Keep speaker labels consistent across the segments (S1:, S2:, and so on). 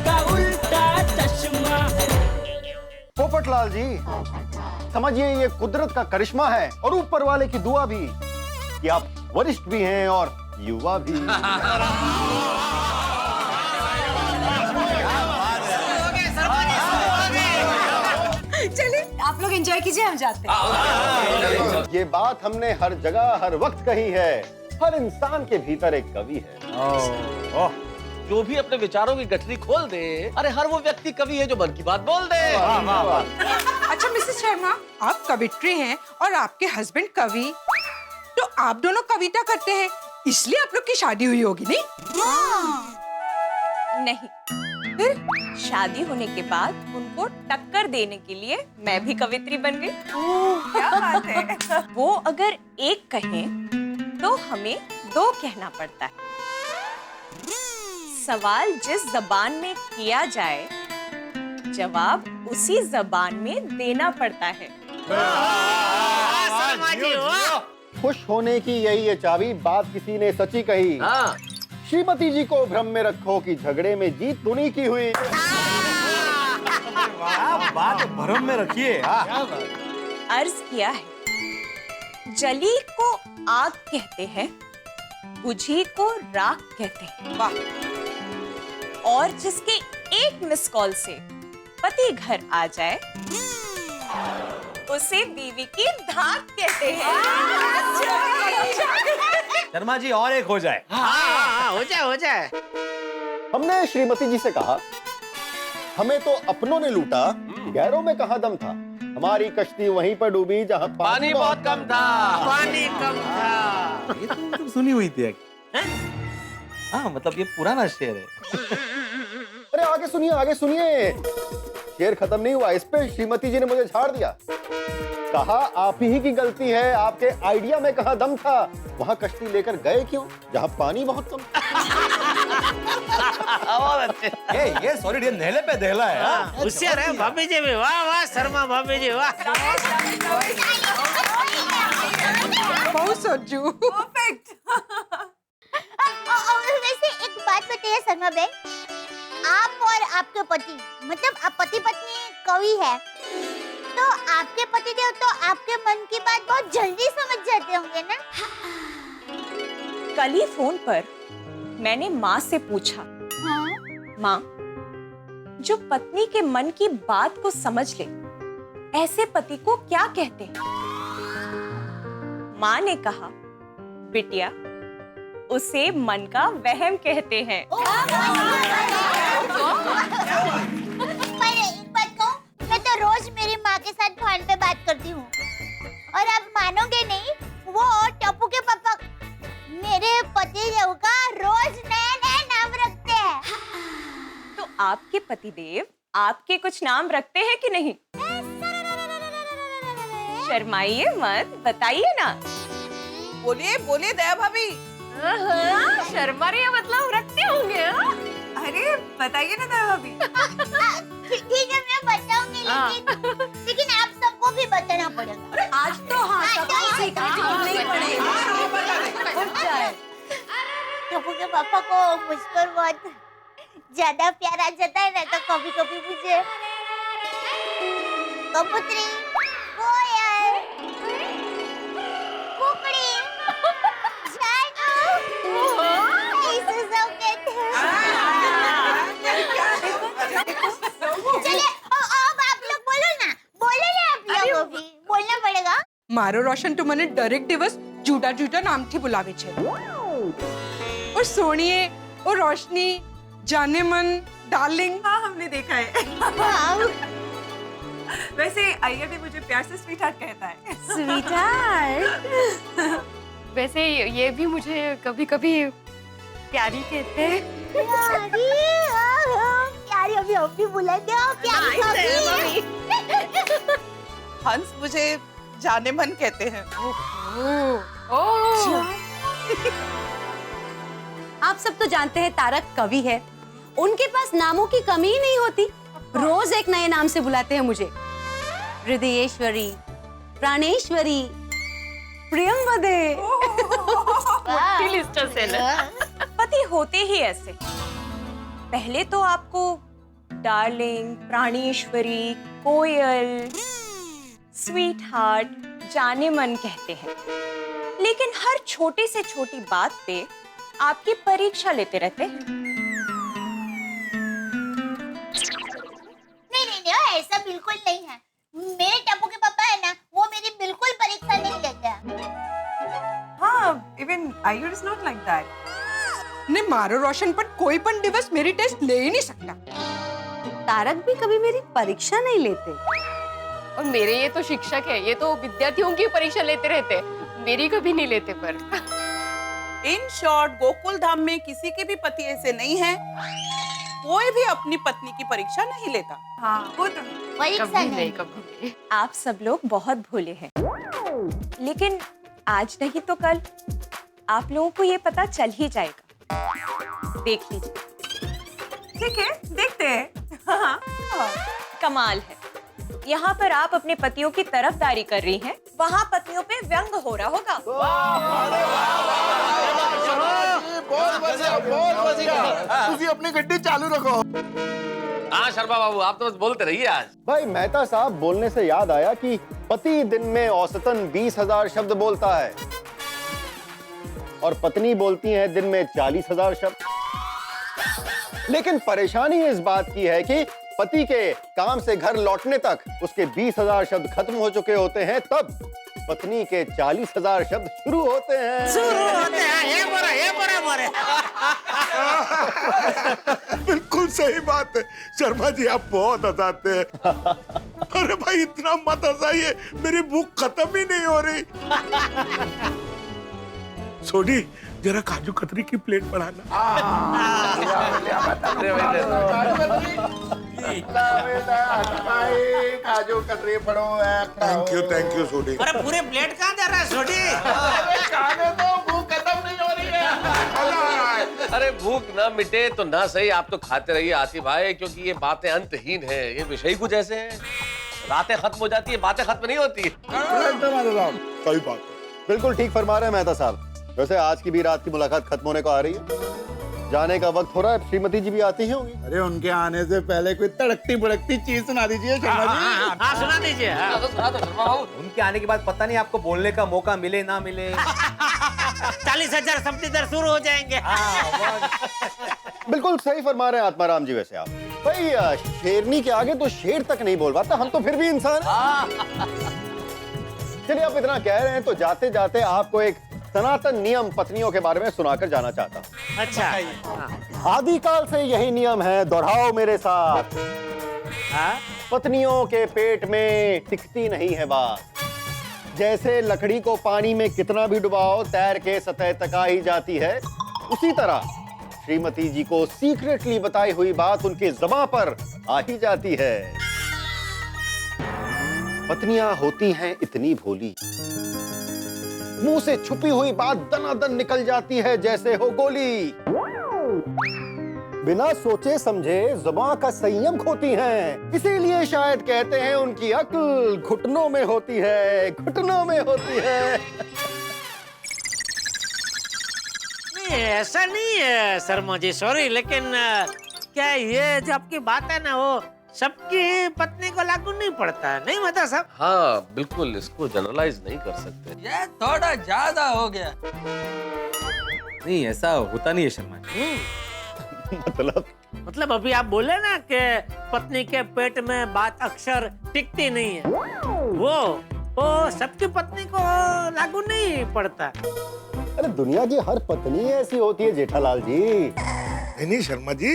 S1: का उल्टा चश्मा।
S2: पोपटलाल जी, समझिए ये कुदरत का करिश्मा है और ऊपर वाले की दुआ भी कि आप वरिष्ठ भी हैं और युवा भी।
S3: चलिए आप लोग एंजॉय कीजिए, हम जाते हैं।
S2: ये बात हमने हर जगह हर वक्त कही है, हर इंसान के भीतर एक कवि है।
S4: जो भी अपने विचारों की गठरी खोल दे, अरे हर वो व्यक्ति कवि है जो मन की बात बोल दे।
S5: अच्छा मिसेस शर्मा, आप कवित्री हैं और आपके हस्बैंड कवि, तो आप दोनों कविता करते हैं, इसलिए आप लोग की शादी हुई होगी नहीं?
S6: नहीं, फिर शादी होने के बाद उनको टक्कर देने के लिए मैं भी कवित्री बन गई।
S3: क्या बात है।
S6: वो अगर एक कहें तो हमें दो कहना पड़ता है। सवाल जिस जबान में किया जाए, जवाब उसी जबान में देना पड़ता है।
S2: खुश होने की यही है चाबी, बात किसी ने सच्ची कही। श्रीमती जी को भ्रम में रखो कि झगड़े में जीत उन्हीं की हुई।
S7: बात भ्रम में रखिए।
S6: अर्ज किया है, जली को आग कहते हैं, बुझी को राख कहते हैं। वाह। और जिसके एक मिस कॉल से पति घर आ जाए, उसे बीवी की धाक कहते हैं।
S7: शर्मा जी और एक हो जाए।
S4: हो जाए हो जाए।
S2: हमने श्रीमती जी से कहा, हमें तो अपनों ने लूटा, गैरों में कहाँ दम था। हमारी कश्ती वहीं पर डूबी जहाँ
S4: पानी बहुत कम था।
S7: पानी कम था। ये तो सुनी हुई थी। हाँ, मतलब ये पुराना शेर है।
S2: अरे आगे सुनिए, आगे सुनिए। शेर खत्म नहीं हुआ, इस पे श्रीमती जी ने मुझे झाड़ दिया। कहा आप ही की गलती है, आपके आइडिया में कहाँ दम था। वहाँ कश्ती लेकर गए क्यों जहाँ पानी बहुत कम था।
S4: बहुत अच्छे।
S7: ये सॉलिड, ये नहले पे दहला है।
S4: होशियार है भाभी जी भी। वाह वाह शर्मा भाभी जी, वाह।
S5: बहुत सोचू।
S3: परफेक्ट।
S8: वैसे एक बात बताइए शर्मा बहन, आप और आपके पति, मतलब आप पति पत्नी कवि है, तो आपके पति देव तो आपके मन की बात बहुत जल्दी समझ जाते होंगे ना?
S6: कल ही फोन पर मैंने माँ से पूछा, माँ, जो पत्नी के मन की बात को समझ ले, ऐसे पति को क्या कहते हैं? माँ ने कहा, बिटिया, उसे मन का वहम कहते हैं।
S8: पर एक बात कहूं, मैं तो रोज मेरी माँ के साथ फोन पे बात करती हूँ, और आप मानोगे नहीं, वो टप्पू के पापा मेरे पति देव का रोज नया नया नाम रखते हैं।
S6: तो आपके पतिदेव आपके कुछ नाम रखते हैं कि नहीं? शर्माइए मत, बताइए ना।
S3: बोलिए बोलिए दया भाभी।
S6: शर्मा रही है मतलब रखते होंगे।
S3: अरे बताइए ना दया भाभी।
S8: ठीक है मैं बताऊंगी, लेकिन आप सबको भी बताना पड़ेगा।
S3: आज तो हाँ, सबको सीक्रेट बोलना ही पड़ेगा।
S8: टप्पू के पापा को मुझ पर बहुत ज्यादा प्यार आ जाता है ना, तो कभी कभी मुझे कबूतरी, कोयल, कुकड़ी, जानू, ऐसे सब कहते हैं। चलिए अब आप लोग बोलो ना आप लोग भी बोलना पड़ेगा।
S5: मारो रोशन तो मैंने दरेक दिवस जूटा जूटा नामથી બોલાવે છે। और सोनिए और रोशनी, जाने मन, डार्लिंग।
S3: हाँ हमने देखा है। वैसे अय्यर भी मुझे प्यार से स्वीट हार्ट कहता है।
S8: स्वीटहार्ट।
S9: वैसे ये भी मुझे कभी कभी प्यारी कहते हैं।
S8: प्यारी अभी हम भी बुलाते हैं प्यारी।
S3: हंस मुझे जाने मन कहते हैं।
S10: आप सब तो जानते हैं तारक कवि है, उनके पास नामों की कमी ही नहीं होती। रोज एक नए नाम से बुलाते हैं मुझे। हृदयेश्वरी, प्राणेश्वरी, प्रियंवदे।
S6: पति होते ही ऐसे। पहले तो आपको डार्लिंग, प्राणेश्वरी, कोयल, स्वीट हार्ट, जाने मन कहते हैं, लेकिन हर छोटी से छोटी बात पे आपकी परीक्षा लेते रहते हैं।
S8: नहीं, ऐसा बिल्कुल नहीं है। मेरे टप्पू के पापा है ना, वो मेरी बिल्कुल परीक्षा नहीं लेते हैं।
S3: हाँ, even Ayur is not like that.
S5: ने मारो रोशन पर कोई पण दिवस मेरी टेस्ट ले ही नहीं सकता।
S10: तारक भी कभी मेरी परीक्षा नहीं लेते।
S9: और मेरे ये तो शिक्षक है, ये तो विद्यार्थियों की परीक्षा लेते रहते, मेरी कभी नहीं लेते। पर
S11: इन शॉर्ट, गोकुल धाम में किसी के भी पति ऐसे नहीं है, कोई भी अपनी पत्नी की परीक्षा नहीं लेता।
S3: हाँ, वो तो
S8: परीक्षा
S9: कभी
S8: नहीं।
S9: कभी।
S6: आप सब लोग बहुत भोले हैं, लेकिन आज नहीं तो कल आप लोगों को ये पता चल ही जाएगा। देख लीजिए।
S3: ठीक है, देखते हैं। हाँ।
S6: कमाल है, यहाँ पर आप अपने पतियों की तरफदारी कर रही हैं, वहाँ पतियों पे व्यंग हो रहा होगा।
S2: अपनी गड्डी चालू रखो।
S4: हाँ शर्मा बाबू, आप तो बस बोलते रहिए आज।
S2: भाई मेहता साहब, बोलने से याद आया कि पति दिन में औसतन 20,000 शब्द बोलता है और पत्नी बोलती है दिन में 40,000 शब्द। लेकिन परेशानी इस बात की है कि पति के काम से घर लौटने तक उसके 20,000 शब्द खत्म हो चुके होते हैं, तब पत्नी के 40,000 शब्द शुरू होते हैं।
S12: बिल्कुल सही बात है शर्मा जी, आप बहुत हंसाते हैं। अरे भाई इतना मत हंसाइए, मेरी भूख खत्म ही नहीं हो रही। सोनी, जरा काजू कतरी की प्लेट बढ़ाना।
S2: काजू कतरी पड़ो।
S12: Thank you Soni.
S1: अरे पूरे प्लेट कहाँ जा रहा है छोटी?
S2: खाने तो भूख खत्म नहीं हो रही है।
S4: अरे भूख ना मिटे तो ना सही, आप तो खाते रहिए आसिफ भाई, क्योंकि ये बातें अंतहीन है। ये विषय कुछ ऐसे हैं, रातें खत्म हो जाती है, बातें खत्म नहीं होती।
S12: सही बात।
S2: बिल्कुल ठीक फरमा रहे हैं मेहता साहब। वैसे आज की भी रात की मुलाकात खत्म होने को आ रही है, जाने का वक्त हो रहा है। श्रीमती जी भी आती होंगी।
S12: अरे उनके आने से पहले कोई तड़कती भड़कती चीज सुना दीजिए शर्मा जी।
S1: हाँ सुना दीजिए।
S7: उनके आने के बाद पता नहीं आपको बोलने का मौका मिले ना मिले।
S1: 40,000 शब्द इधर शुरू हो जाएंगे।
S2: बिल्कुल सही फरमा रहे हैं आत्माराम जी। वैसे आप भाई शेरनी के आगे तो शेर तक नहीं बोल पाता, हम तो फिर भी इंसान हैं। चलिए आप इतना कह रहे हैं तो जाते जाते आपको एक सनातन नियम पत्नियों के बारे में सुनाकर जाना चाहता हूँ।
S1: अच्छा।
S2: आदिकाल से यही नियम है, दोहराओ मेरे साथ। पत्नियों के पेट में टिकती नहीं है बात। जैसे लकड़ी को पानी में कितना भी डुबाओ तैर के सतह तक आ ही जाती है, उसी तरह श्रीमती जी को सीक्रेटली बताई हुई बात उनकी ज़बान पर आ ही जाती है। पत्नियां होती हैं इतनी भोली, मुंह से छुपी हुई बात दनादन निकल जाती है जैसे हो गोली। बिना सोचे समझे ज़बान का संयम खोती हैं, इसीलिए शायद कहते हैं उनकी अक्ल घुटनों में होती है, घुटनों में होती है।
S1: नहीं ऐसा नहीं है शर्मा जी, सॉरी, लेकिन क्या ये जो आपकी बात है ना, वो सबकी पत्नी को लागू नहीं पड़ता है, नहीं मतलब सब?
S4: हाँ बिल्कुल, इसको जनरलाइज नहीं कर सकते।
S11: ये थोड़ा ज्यादा हो गया।
S7: नहीं ऐसा होता नहीं है शर्मा जी।
S2: मतलब
S1: अभी आप बोले ना कि पत्नी के पेट में बात अक्सर टिकती नहीं है, वो सबकी पत्नी को लागू नहीं पड़ता।
S2: अरे दुनिया की हर पत्नी ऐसी होती है जेठालाल जी।
S12: नहीं शर्मा जी,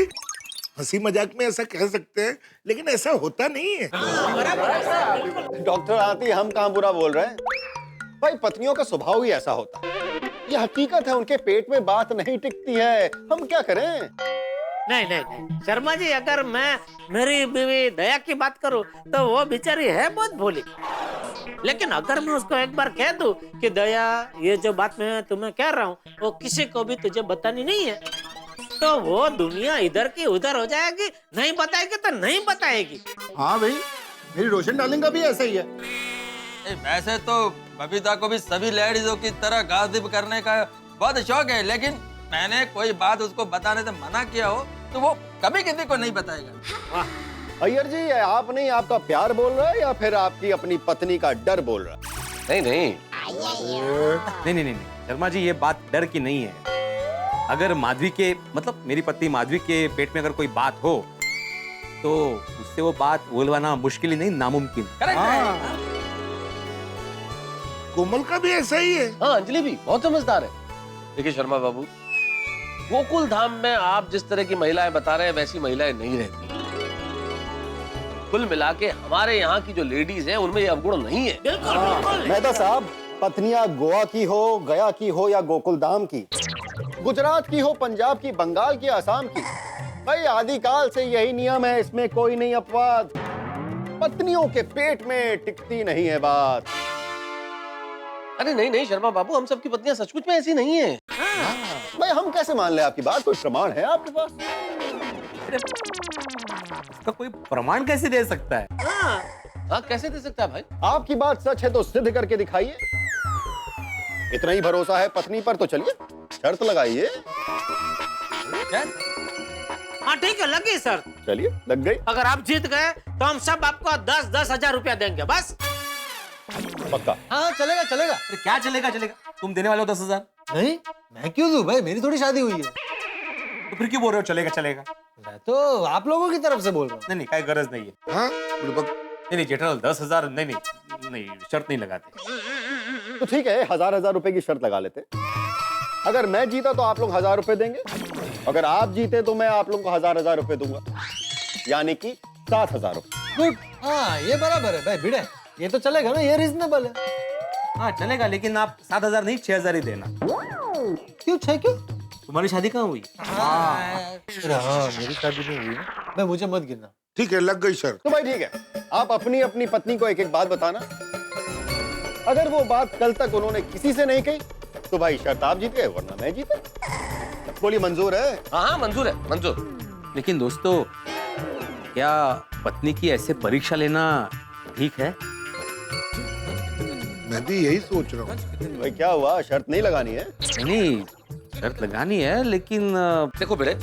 S12: हंसी मजाक में ऐसा कह सकते हैं, लेकिन ऐसा होता नहीं है।
S2: डॉक्टर आती, हम कहाँ बुरा बोल रहे हैं। भाई पत्नियों का स्वभाव ही ऐसा होता है, ये हकीकत है। उनके पेट में बात नहीं टिकती है, हम क्या करें।
S1: नहीं शर्मा जी, अगर मैं मेरी बीवी दया की बात करूं तो वो बेचारी है बहुत भोली, लेकिन अगर मैं उसको एक बार कह दूं कि दया ये जो बात मैं तुम्हें कह रहा हूँ वो किसी को भी तुझे बतानी नहीं है, तो वो दुनिया इधर की उधर हो जाएगी, नहीं बताएगी तो नहीं बताएगी।
S2: हाँ भाई, मेरी रोशन डार्लिंग का भी ऐसा ही है।
S11: वैसे तो बबीता को भी सभी लेडीजों की तरह गासिप करने का बहुत शौक है, लेकिन मैंने कोई बात उसको बताने से मना किया हो
S13: तो वो कभी किसी को नहीं बताएगा।
S2: अय्यर जी, ये आप नहीं, आपका प्यार बोल रहा है या फिर आपकी अपनी पत्नी का डर बोल रहा है?
S4: नहीं नहीं
S7: नहीं नहीं नहीं शर्मा जी, ये बात डर की नहीं है। अगर माधवी के मतलब मेरी पत्नी माधवी के पेट में अगर कोई बात हो तो उससे वो बात बोलवाना मुश्किल ही नहीं, नामुमकिन।
S12: कोमल का भी ऐसा ही है।
S4: हाँ, अंजलि भी बहुत समझदार है। देखिए शर्मा बाबू, गोकुल धाम में आप जिस तरह की महिलाएं बता रहे हैं वैसी महिलाएं नहीं रहती। कुल मिला के हमारे यहाँ की जो लेडीज हैं उनमें ये अवगुण नहीं है।
S1: बिल्कुल
S2: मेहता साहब, पत्नियां गोवा की हो, गया की हो या गोकुल धाम की, गुजरात की हो, पंजाब की, बंगाल की, असम की, भाई आदिकाल से यही नियम है, इसमें कोई नहीं अपवाद। पत्नियों के पेट में टिकती नहीं है बात।
S4: अरे नहीं नहीं शर्मा बाबू, हम सबकी पत्नियां सचमुच में ऐसी नहीं है।
S2: भाई हम कैसे मान ले आपकी बात? कोई प्रमाण है आपके पास?
S7: इसका कोई प्रमाण कैसे दे सकता है?
S4: हाँ, कैसे दे सकता है भाई?
S2: आपकी बात सच है तो सिद्ध करके दिखाइए। इतना ही भरोसा है पत्नी पर तो चलिए शर्त लगाइए।
S1: हाँ ठीक है, लगी सर।
S2: चलिए, लग गई।
S1: अगर आप जीत गए तो हम सब आपको 10-10 हजार रुपया देंगे, बस।
S2: पक्का?
S13: हाँ चलेगा चलेगा।
S7: अरे क्या चलेगा चलेगा? तुम देने वाले हो 10,000?
S13: नहीं, मैं क्यों दूं भाई, मेरी थोड़ी शादी हुई है।
S7: तो फिर क्यों बोल रहे हो चलेगा चलेगा?
S13: मैं तो आप लोगों की तरफ से बोल रहा हूँ।
S7: नहीं नहीं, कोई गरज नहीं है।
S12: हाँ?
S7: नहीं जेठालाल, 10,000 नहीं नहीं नहीं, शर्त नहीं लगाते।
S2: तो ठीक है, 1000 रुपए की शर्त लगा लेते। अगर मैं जीता तो आप लोग 1000 रुपए देंगे, अगर आप जीते तो मैं आप लोगों को 1000 रुपए दूंगा, यानी कि 7000 रुपए।
S13: गुड, हाँ ये बराबर है भाई भिड़े, ये तो चलेगा ना, ये रीजनेबल है।
S7: हाँ चलेगा, लेकिन आप 7,000 नहीं 6,000 ही देना।
S13: क्यों 6 क्यों?
S7: तुम्हारी शादी कहाँ हुई?
S13: हाँ मेरी शादी नहीं हुई ना। मैं मुझे मत गिनना।
S12: ठीक है, लग गई शर्त।
S2: तो भाई ठीक है, आप अपनी अपनी पत्नी को एक एक बात बताना। अगर वो बात कल तक उन्होंने किसी से नहीं कही तो भाई शर्त आप जीत गए, वरना मैं जीता। बोलिए, मंजूर है?
S4: हाँ हाँ मंजूर है, मंजूर।
S7: लेकिन दोस्तों, क्या पत्नी की ऐसे परीक्षा लेना ठीक है?
S12: मैं भी यही सोच रहा हूँ।
S2: भाई क्या हुआ, शर्त नहीं लगानी है?
S7: नहीं, शर्त लगानी है, लेकिन
S4: देखो बेटे,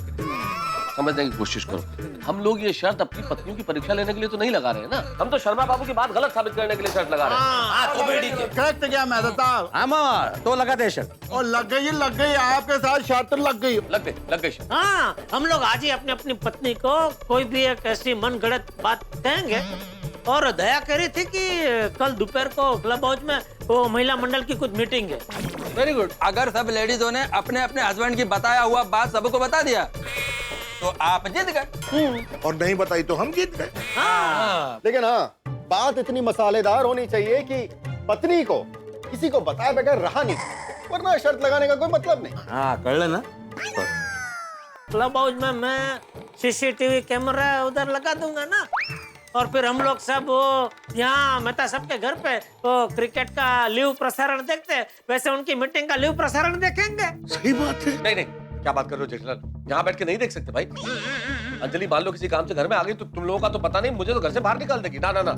S4: समझने की कोशिश करो। हम लोग ये शर्त अपनी पत्नियों की परीक्षा लेने के लिए तो नहीं लगा रहे हैं ना, हम तो शर्मा बाबू की बात गलत साबित करने के लिए शर्त लगा रहे हैं।
S12: करेक्ट क्या मेहता साहब?
S7: हाँ तो लगा दे शर्त।
S12: और लग गई, आपके साथ शर्त लग गई
S4: शर्त।
S1: हाँ, हम लोग आज ही अपनी अपनी पत्नी को कोई भी एक ऐसी मनगढ़ंत बात कहेंगे। और दया कह रही थी कि कल दोपहर को क्लब हाउस में वो महिला मंडल की कुछ मीटिंग है।
S13: वेरी गुड, अगर सब लेडीजों ने अपने अपने हस्बैंड की बताया हुआ बात सबको बता दिया तो आप जीत गए,
S12: और नहीं बताई तो हम जीत गए।
S2: लेकिन हाँ, बात इतनी मसालेदार होनी चाहिए कि पत्नी को किसी को बताए बगैर रहा नहीं, वरना शर्त लगाने का कोई मतलब नहीं।
S7: हाँ कर लेना।
S1: क्लब हाउस में मैं सीसीटीवी कैमरा उधर लगा दूंगा ना, और फिर हम लोग सब वो यहाँ मेहता सबके घर पे वो क्रिकेट का लिव प्रसारण देखते हैं, वैसे उनकी मीटिंग का लिव प्रसारण देखेंगे।
S12: सही बात है।
S4: नहीं नहीं, क्या बात कर रहे हो जेठालाल, यहाँ बैठ के नहीं देख सकते भाई। अंजलि मान लो किसी काम से घर में आ गई तो तुम लोगों का तो पता नहीं, मुझे तो घर से बाहर निकाल देगी। ना ना ना।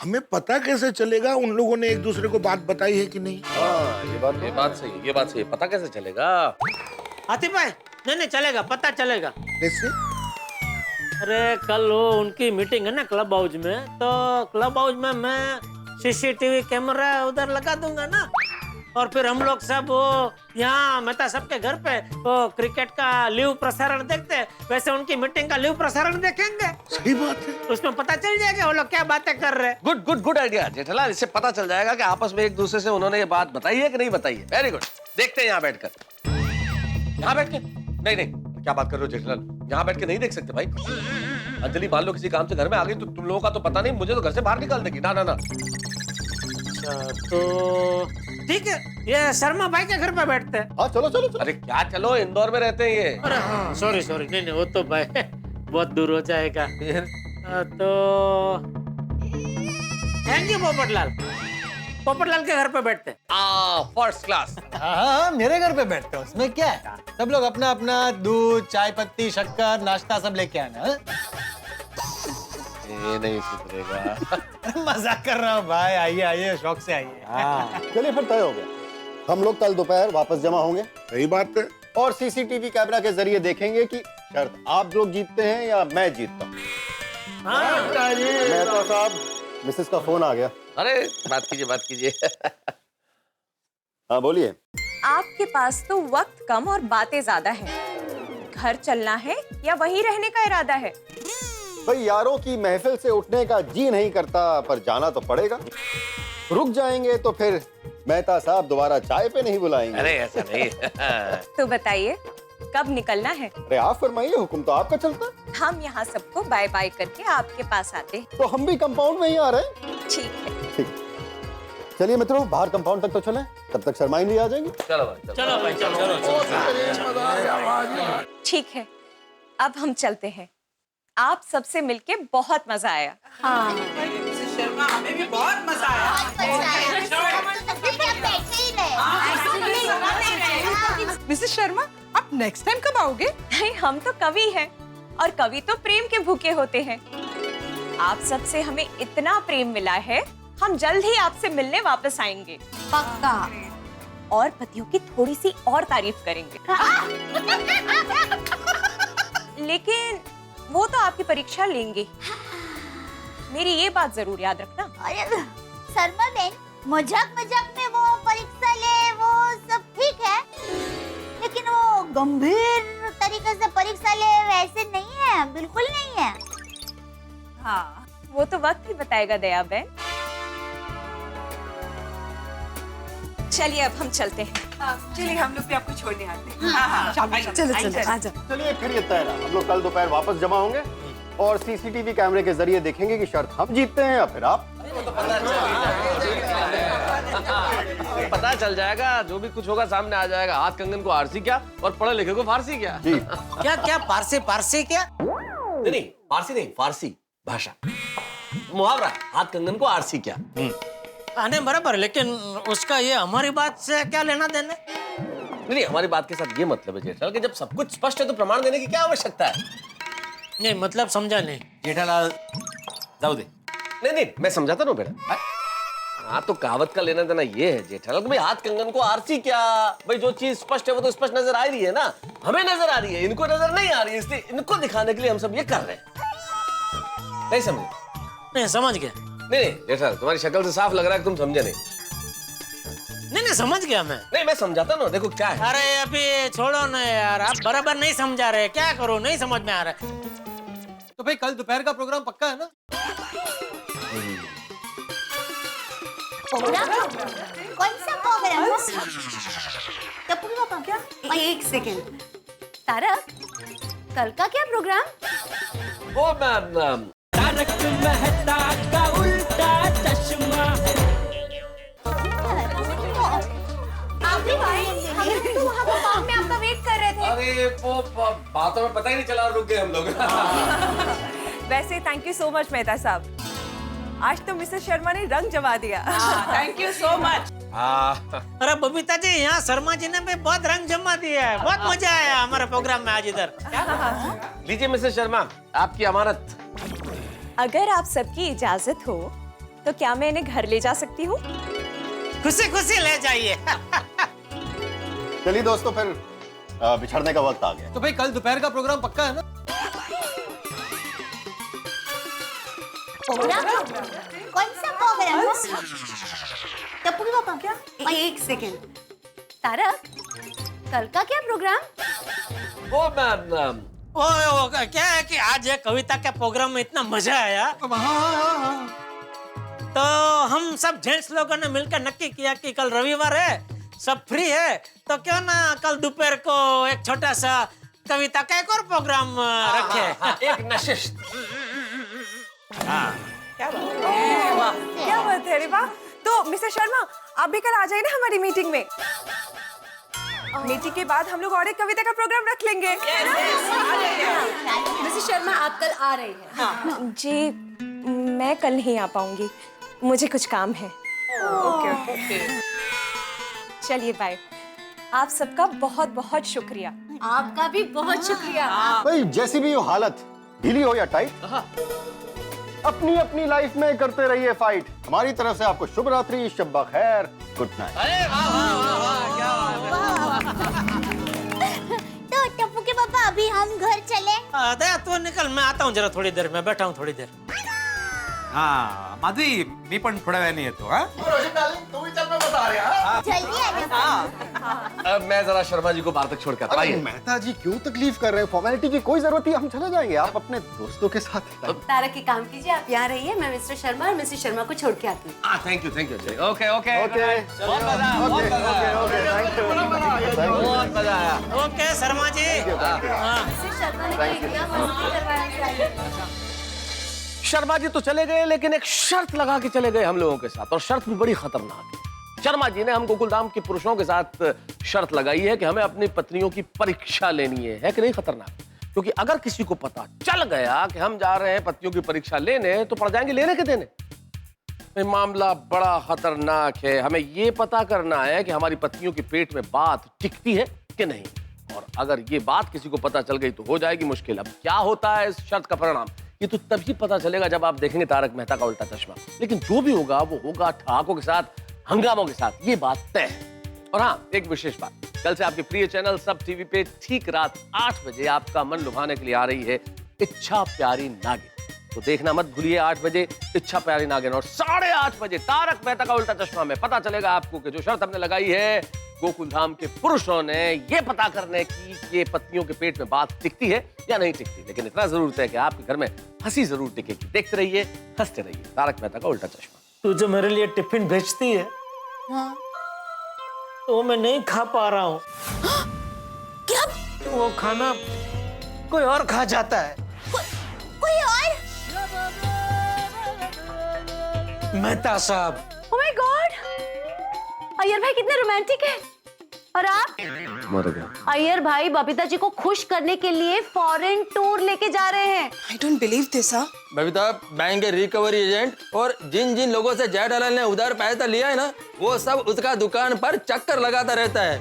S12: हमें पता कैसे चलेगा उन लोगों ने एक दूसरे को बात बताई है कि नहीं?
S2: ये
S4: बात सही है, ये बात सही है। पता कैसे चलेगा?
S1: आतिफ भाई, नहीं चलेगा, पता चलेगा।
S12: कैसे?
S1: अरे कल वो उनकी मीटिंग है ना क्लब हाउस में, तो क्लब हाउस में मैं सीसीटीवी कैमरा उधर लगा दूंगा ना, और फिर हम लोग सब वो यहाँ मेहता सबके घर पे वो क्रिकेट का लिव प्रसारण देखते हैं, वैसे उनकी मीटिंग का लिव प्रसारण देखेंगे।
S12: सही बात है।
S1: उसमें पता चल जाएगा वो लोग क्या बातें कर रहे हैं।
S4: Good good good idea Jethalal, इससे पता चल जाएगा कि आपस में एक दूसरे से उन्होंने ये बात बताई है कि नहीं बताई है। वेरी गुड, देखते हैं यहाँ बैठकर। यहाँ बैठ के? नहीं नहीं, क्या बात कर रहे हो जेठालाल, यहाँ बैठ के नहीं देख सकते भाई। अंजलि मान लो किसी काम से घर में आ गई तो तुम लोगों का तो पता नहीं, मुझे तो घर से बाहर निकाल देगी। ना ना ना।
S1: तो ठीक है, ये शर्मा भाई के घर पे बैठते हैं।
S2: हाँ चलो चलो चलो।
S4: अरे क्या चलो, इंदौर में रहते हैं ये।
S1: अरे हाँ, सॉरी नहीं, वो तो भाई बहुत दूर हो जाएगा। तो थैंक यू पोपटलाल के घर पे बैठते हैं।
S4: First class.
S13: हाँ मेरे घर पे बैठते हो, उसमें क्या है, सब लोग अपना अपना दूध, चाय पत्ती, शक्कर, नाश्ता सब लेके आना।
S4: ये नहीं सुधरेगा।
S13: मजाक कर रहा हूँ भाई, आइए आइए, शौक से आइए।
S2: चलिए फिर तय हो गया, हम लोग कल दोपहर वापस जमा होंगे
S12: सही बात है।
S2: और सीसीटीवी कैमरा के जरिए देखेंगे कि शर्त आप लोग जीतते हैं या मैं जीतता हूँ। मेहता साहब, मिसेस का फोन आ गया।
S4: अरे बात कीजिए
S2: हाँ बोलिए।
S6: आपके पास तो वक्त कम और बातें ज्यादा है। घर चलना है या वहीं रहने का इरादा है?
S2: भाई यारों की महफिल से उठने का जी नहीं करता, पर जाना तो पड़ेगा। रुक जाएंगे तो फिर मेहता साहब दोबारा चाय पे नहीं बुलाएंगे।
S4: अरे ऐसा नहीं।
S6: तो बताइए कब निकलना है?
S2: अरे आप फरमाइए, हुक्म तो आपका चलता।
S6: हम यहाँ सबको बाय बाय करके आपके पास आते हैं।
S2: तो हम भी कंपाउंड में ही आ रहे हैं।
S6: ठीक है।
S2: ठीक, चलिए मित्रों, बाहर कंपाउंड तक तो चलें, तब तक शर्माइन भी आ जाएंगी।
S4: चलो भाई चलो।
S6: ठीक है, अब हम चलते हैं। आप सबसे मिलके बहुत मजा आया।
S3: हाँ
S11: मिसेस शर्मा, हमें भी बहुत मजा आया।
S5: मिसेस शर्मा, आप नेक्स्ट टाइम कब आओगे?
S6: नहीं, हम तो कवि हैं और कवि तो प्रेम के भूखे होते हैं। आप सबसे हमें इतना प्रेम मिला है, हम जल्द ही आपसे मिलने वापस आएंगे।
S10: पक्का।
S6: और पतियों की थोड़ी सी और तारीफ करेंगे। लेकिन वो तो आपकी परीक्षा लेंगे। मेरी ये बात जरूर याद रखना।
S8: अरे शर्मा बहन, मजाक मजाक में वो परीक्षा ले, वो सब ठीक है, लेकिन वो गंभीर तरीके से परीक्षा ले वैसे नहीं है, बिल्कुल नहीं है।
S6: हाँ, वो तो वक्त ही बताएगा दया बहन। चलिए अब हम चलते हैं।
S3: चलिए हम लोग भी आपको छोड़ने आते हैं।
S5: चलो चलो आजा।
S2: चलिए फिर ये तय रहा, हम लोग कल दोपहर वापस जमा होंगे और सीसीटीवी कैमरे के जरिए देखेंगे कि शर्त हम जीतते हैं या फिर आप।
S4: पता चल जाएगा, जो भी कुछ होगा सामने आ जाएगा। हाथ कंगन को आरसी क्या और पढ़े लिखे को फारसी क्या।
S2: जी
S1: क्या क्या पारसी क्या?
S4: नहीं, फारसी नहीं, फारसी भाषा मुहावरा। हाथ कंगन को आरसी क्या।
S1: आने बराबर, लेकिन उसका ये हमारी बात से क्या लेना देना?
S4: नहीं, हमारी बात के साथ ये मतलब है जेठालाल कि जब सब कुछ स्पष्ट है तो प्रमाण देने की क्या आवश्यकता है।
S1: नहीं मतलब समझा नहीं।
S7: जेठालाल जाऊ दे।
S4: नहीं, मैं समझाता ना बेटा। हाँ, तो कहावत का लेना देना ये है जेठालाल, भाई हाथ कंगन को आरसी क्या। भाई जो चीज स्पष्ट है वो तो स्पष्ट नजर आ रही है ना, हमें नजर आ रही है, इनको नजर नहीं आ रही है, इसलिए इनको दिखाने के लिए हम सब ये कर रहे हैं। नहीं समझे?
S1: नहीं समझ गया।
S4: नहीं जेठालाल, तुम्हारी शक्ल से साफ लग रहा है कि तुम समझे नहीं।
S1: नहीं समझ गया मैं।
S4: नहीं, मैं समझाता ना, देखो क्या है।
S1: अरे अभी छोड़ो ना यार, आप बराबर नहीं समझा रहे, क्या करो, नहीं समझ में आ रहा।
S14: तो भाई कल दोपहर का प्रोग्राम पक्का है ना?
S8: प्रोग्राम? कौन सा प्रोग्राम? टप्पू पापा क्या?
S10: एक सेकेंड, तारक, कल का क्या प्रोग्राम?
S4: वो मैम
S14: तारक मेहता का उल्टा चश्मा।
S8: आप भी हम तो वहाँ पर में आपका वेट कर रहे थे।
S4: अरे वो बातों में पता ही नहीं चला, रुक गए हम लोग।
S6: वैसे thank you so much Mehta साहब, आज तो मिसेस शर्मा ने रंग जमा दिया।
S11: Thank you so much.
S1: अरे बबीता जी, यहाँ शर्मा जी ने भी बहुत रंग जमा दिया है, बहुत मजा आया हमारे प्रोग्राम में आज इधर।
S4: लीजिए मिसेस शर्मा, आपकी अमानत।
S6: अगर आप सबकी इजाजत हो तो क्या मैं इन्हें घर ले जा सकती हूँ?
S1: खुशी खुशी ले जाइए।
S2: चलिए दोस्तों, फिर बिछड़ने का वक्त आ गया।
S14: तो भाई कल दोपहर का प्रोग्राम पक्का है ना?
S8: प्रोग्राम? कौन सा प्रोग्राम? टप्पू पापा क्या?
S10: एक सेकेंड, तारक, कल का क्या प्रोग्राम?
S4: वो मैम
S1: ओ क्या है कि आज ये कविता के प्रोग्राम में इतना मजा आया, तो हम सब जेंट्स लोगों ने मिलकर नक्की किया कि कल रविवार है, सब फ्री है, तो क्यों ना कल दोपहर को एक छोटा सा कविता का एक और प्रोग्राम रखे।
S4: एक नशिश।
S6: क्या बात है, अरे वाह। तो मिसेस शर्मा, आप भी कल आ जाइए ना हमारी मीटिंग में। मीटिंग के बाद हम लोग और एक कविता का प्रोग्राम रख लेंगे।
S10: मिसेस शर्मा, आप कल आ रही हैं?
S6: हाँ। जी, मैं कल नहीं आ पाऊंगी, मुझे कुछ काम है। ओके। चलिए बाय। आप सबका बहुत बहुत शुक्रिया।
S10: आपका भी बहुत शुक्रिया।
S2: भाई जैसी भी हो हालत, ढीली हो या टाइट, अपनी अपनी लाइफ में करते रहिए फाइट। हमारी तरफ से आपको शुभ रात्रि, शब्बा खैर, गुड नाइट।
S4: अरे वाह वाह वाह वाह।
S1: दया तू निकल, मैं आता हूँ जरा थोड़ी देर में, बैठा हूँ थोड़ी देर।
S7: हाँ माधवी, मी पण थोड्या वेळाने येतो हा.
S2: तू ही चल, मैं बता रहा.
S8: जल्दी आना।
S4: अब मैं जरा शर्मा जी को बाहर तक छोड़ के आता हूं।
S2: अरे
S4: आइए।
S2: मेहता जी क्यों तकलीफ कर रहे हैं? फॉर्मेलिटी की कोई जरूरत नहीं, हम चले जाएंगे, आप अपने दोस्तों के साथ।
S10: तारक के काम कीजिए, आप यहाँ रहिए, मैं मिस्टर शर्मा और मिसेस शर्मा को छोड़ के आती हूँ।
S4: Thank you okay okay
S2: okay
S4: बहुत मजा आया, बहुत मजा आया। बहुत मजा आया।
S1: ओके शर्मा जी। हाँ।
S10: मिसेस शर्मा ने कहीं क्या मस्ती करवाया?
S4: शर्मा जी तो चले गए, लेकिन एक शर्त लगा के चले गए हम लोगों के साथ, और शर्त भी बड़ी खतरनाक है। शर्मा जी ने हम गोकुलधाम के पुरुषों के साथ शर्त लगाई है कि हमें अपनी पत्नियों की परीक्षा लेनी है कि नहीं खतरनाक? क्योंकि अगर किसी को पता चल गया कि हम जा रहे हैं पत्नियों की परीक्षा लेने, तो पड़ जाएंगे लेने के देने। ये मामला बड़ा खतरनाक है। हमें ये पता करना है कि हमारी पत्नियों के पेट में बात टिकती है कि नहीं, और अगर ये बात किसी को पता चल गई तो हो जाएगी मुश्किल। अब क्या होता है इस शर्त का परिणाम, ये तो तभी पता चलेगा जब आप देखेंगे तारक मेहता का उल्टा चश्मा। लेकिन जो भी होगा वो होगा ठहाकों के साथ, हंगामों के साथ, ये बात तय है। और हाँ, एक विशेष बात, कल से आपके प्रिय चैनल सब टीवी पे ठीक रात 8 बजे आपका मन लुभाने के लिए आ रही है इच्छा प्यारी नागिन। तो देखना मत भूलिए 8 बजे इच्छा प्यारी नागिन, और 8:30 बजे तारक मेहता का उल्टा चश्मा में पता चलेगा आपको कि जो शर्त हमने लगाई है गोकुलधाम के पुरुषों ने, ये पता करने की कि पत्नियों के पेट में बात टिकती है या नहीं टिकती। लेकिन इतना जरूर है कि आपके घर में हंसी जरूर टिकेगी। देखते रहिए, हंसते रहिए, तारक मेहता का उल्टा चश्मा।
S1: तू जो मेरे लिए टिफिन भेजती है,
S8: हाँ।
S1: तो मैं नहीं खा पा रहा हूँ।
S8: क्या?
S1: वो खाना कोई और खा जाता है।
S8: कोई और?
S1: मेहता साहब।
S10: ओह माय गॉड, अय्यर भाई कितने रोमांटिक है। और आप?
S4: मर गया।
S10: अय्यर भाई बबीता जी को खुश करने के लिए फॉरेन टूर लेके जा रहे हैं।
S3: I don't believe this.
S13: Babita, bank के रिकवरी एजेंट और जिन जिन लोगों से जेठालाल ने उधार पैसा लिया है ना, वो सब उसका दुकान पर चक्कर लगाता रहता है।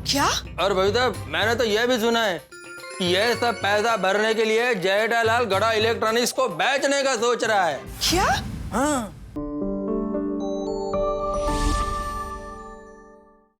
S3: क्या?
S13: और बबीता, मैंने तो यह भी सुना है कि यह सब पैसा भरने के लिए जेठालाल गड़ा इलेक्ट्रॉनिक्स को बेचने का सोच रहा है।
S3: क्या?
S13: हाँ।